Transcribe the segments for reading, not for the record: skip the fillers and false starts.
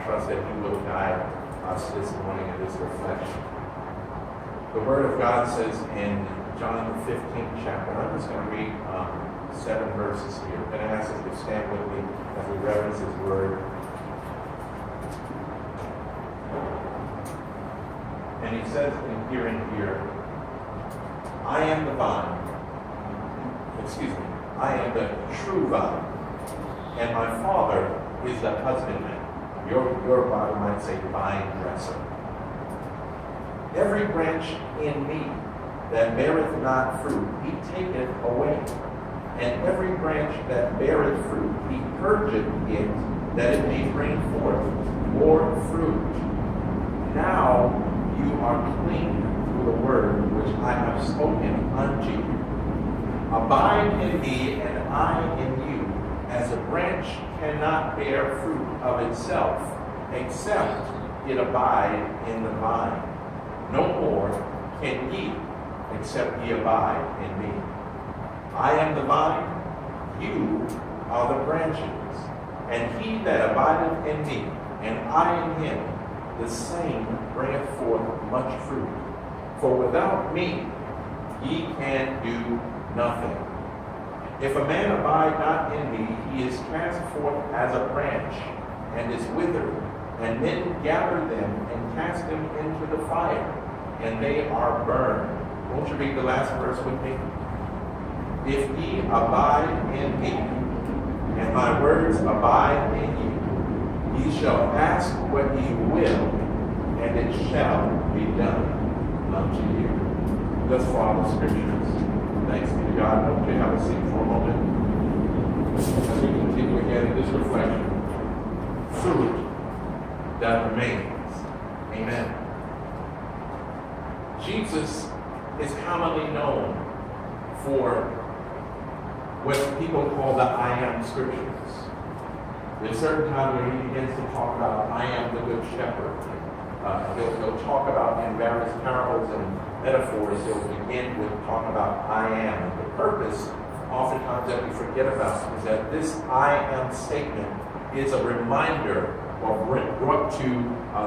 trust that He will guide us this morning in this reflection. The Word of God says in John the 15th chapter, and I'm just going to read 7 verses here. I'm going to ask you to stand with me as we reverence His Word. And He says in here, I am the vine. I am the true vine, and my Father is the husbandman. Your Bible might say vine dresser. Every branch in me that beareth not fruit, He taketh away. And every branch that beareth fruit, He purgeth it, that it may bring forth more fruit. Now you are clean through the word which I have spoken unto you. Abide in me, and I in you, as a branch cannot bear fruit of itself, except it abide in the vine. No more can ye, except ye abide in me. I am the vine, you are the branches. And he that abideth in me, and I in him, the same bringeth forth much fruit. For without me ye can do nothing. If a man abide not in me, he is cast forth as a branch, and is withered, and men gather them and cast them into the fire, and they are burned. Won't you read the last verse with me? If ye abide in me, and my words abide in you, ye shall ask what ye will, and it shall be done unto you. Thus far the Scriptures. Thanks be to God. Won't you have a seat for a moment as we continue again in this reflection. Fruit that remains. Amen. Jesus is commonly known for what people call the I am Scriptures. There's certain times when he begins to talk about I am the good shepherd. He'll talk about in various parables and metaphors, he'll begin with talking about I am. And the purpose, oftentimes, that we forget about is that this I am statement is a reminder or brought to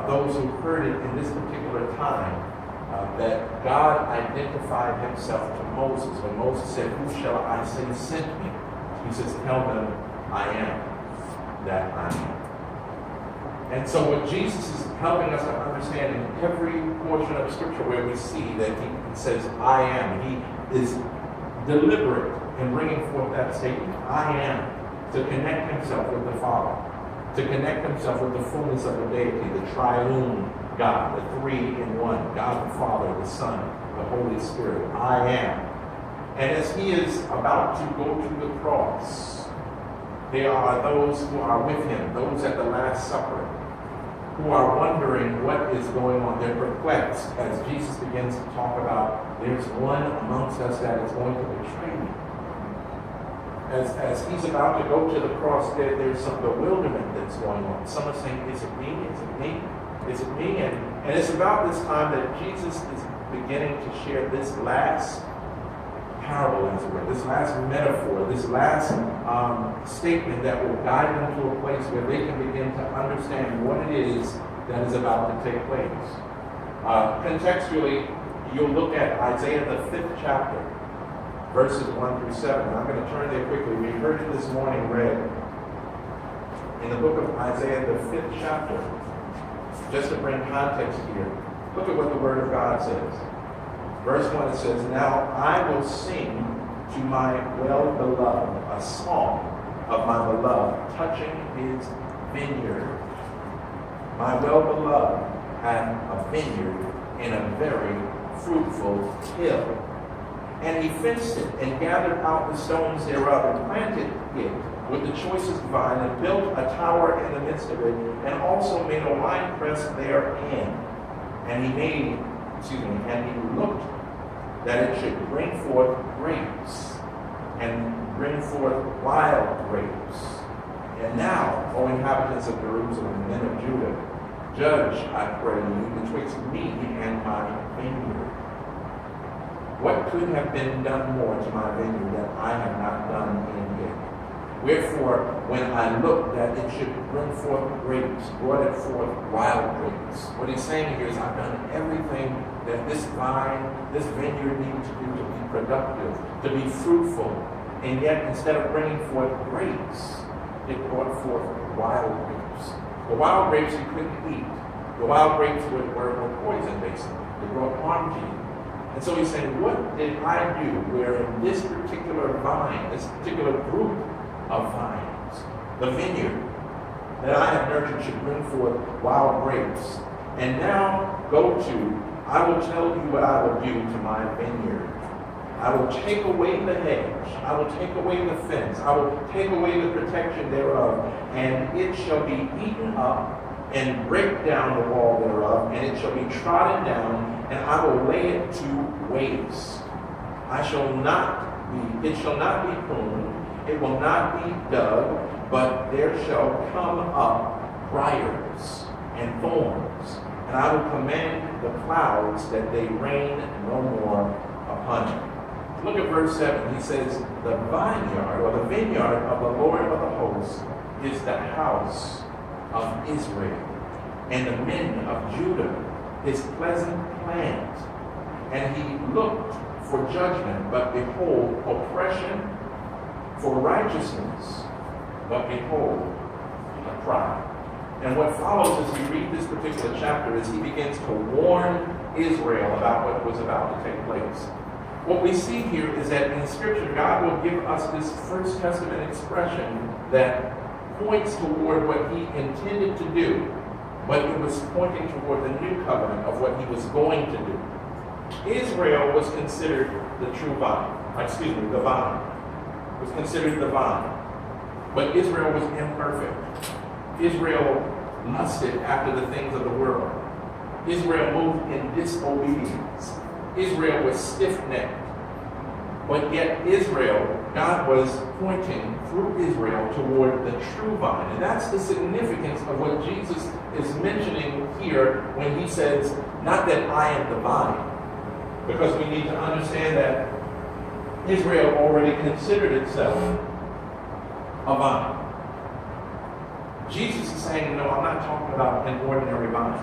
those who heard it in this particular time that God identified himself to Moses. When Moses said, who shall I say sent me? He says, tell them I am that I am. And so what Jesus is helping us to understand in every portion of Scripture where we see that he says, I am, he is deliberate in bringing forth that statement, I am, to connect himself with the Father, to connect himself with the fullness of the deity, the triune God, the three in one, God the Father, the Son, the Holy Spirit. I am. And as he is about to go to the cross, there are those who are with him, those at the Last Supper, who are wondering what is going on. They're perplexed as Jesus begins to talk about there's one amongst us that is going to betray me. As he's about to go to the cross, there's some bewilderment that's going on. Some are saying, is it me? Is it me? Is it me? And it's about this time that Jesus is beginning to share this last parable, as it were, this last metaphor, this last statement that will guide them to a place where they can begin to understand what it is that is about to take place. Contextually, you'll look at Isaiah the 5th chapter, verses 1 through 7. I'm going to turn there quickly. We heard it this morning read in the book of Isaiah the 5th chapter. Just to bring context here, look at what the Word of God says. Verse 1, it says, Now I will sing to my well-beloved a song of my beloved, touching his vineyard. My well-beloved hath a vineyard in a very fruitful hill. And he fenced it, and gathered out the stones thereof, and planted it with the choicest vine, and built a tower in the midst of it, and also made a winepress therein. And he looked that it should bring forth grapes, and bring forth wild grapes. And now, O inhabitants of Jerusalem, men of Judah, judge, I pray you, betwixt me and my vineyard. What could have been done more to my vineyard that I have not done in it? Wherefore, when I looked that it should bring forth grapes, brought it forth wild grapes. What he's saying here is, I've done everything that this vine, this vineyard needed to do to be productive, to be fruitful. And yet, instead of bringing forth grapes, it brought forth wild grapes. The wild grapes you couldn't eat. The wild grapes were poison, basically. They brought harm to you. And so he's saying, what did I do where in this particular vine, this particular group of vines, the vineyard that I have nurtured should bring forth wild grapes? And now go to, I will tell you what I will do to my vineyard. I will take away the hedge. I will take away the fence. I will take away the protection thereof, and it shall be eaten up, and break down the wall thereof, and it shall be trodden down, and I will lay it to waste. It shall not be pruned, it will not be dug, but there shall come up briars and thorns, and I will command the clouds that they rain no more upon it. Look at verse 7. He says, the vineyard, or the vineyard of the Lord of the hosts, is the house of Israel, and the men of Judah, his pleasant plant. And he looked for judgment, but behold, oppression, for righteousness, but behold, a pride. And what follows as we read this particular chapter is he begins to warn Israel about what was about to take place. What we see here is that in Scripture, God will give us this First Testament expression that points toward what he intended to do, but it was pointing toward the new covenant of what he was going to do. Israel was considered the true vine. The vine. Was considered the vine. But Israel was imperfect. Israel lusted after the things of the world. Israel moved in disobedience. Israel was stiff-necked. But yet Israel, God was pointing through Israel toward the true vine. And that's the significance of what Jesus is mentioning here when he says, not that I am the vine. Because we need to understand that Israel already considered itself a vine. Jesus is saying, no, I'm not talking about an ordinary vine.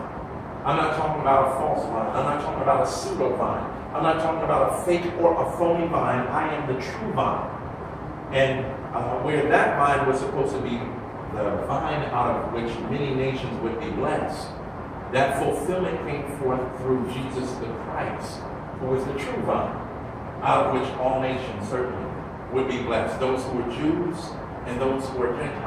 I'm not talking about a false vine. I'm not talking about a pseudo vine. I'm not talking about a fake or a phony vine. I am the true vine. And where that vine was supposed to be the vine out of which many nations would be blessed, that fulfillment came forth through Jesus the Christ, who is the true vine, out of which all nations certainly would be blessed, those who are Jews and those who are Gentiles.